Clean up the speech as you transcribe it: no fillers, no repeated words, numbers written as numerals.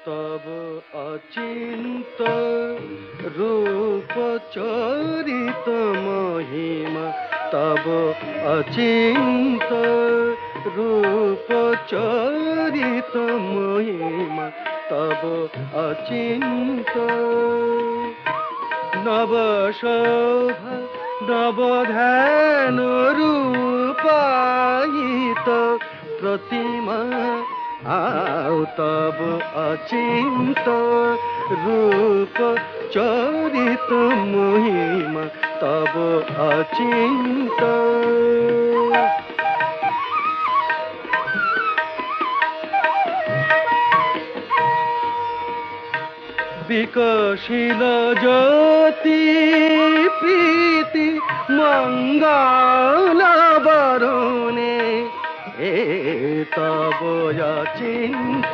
তব অচিন্ত রূপ চরিত মহিমা, তব অচিন্ত রূপ চরিত মহিমা, তব অচিন্ত নব শোভা নব ধ্যান রূপায়িত প্রতিমা, আও তব অচিন্ত রূপ চরিত মহিমা, তব অচিন্ত বিকশিল জ্যোতি প্রীতি মঙ্গল বরণে, এ তব অচিন্ত।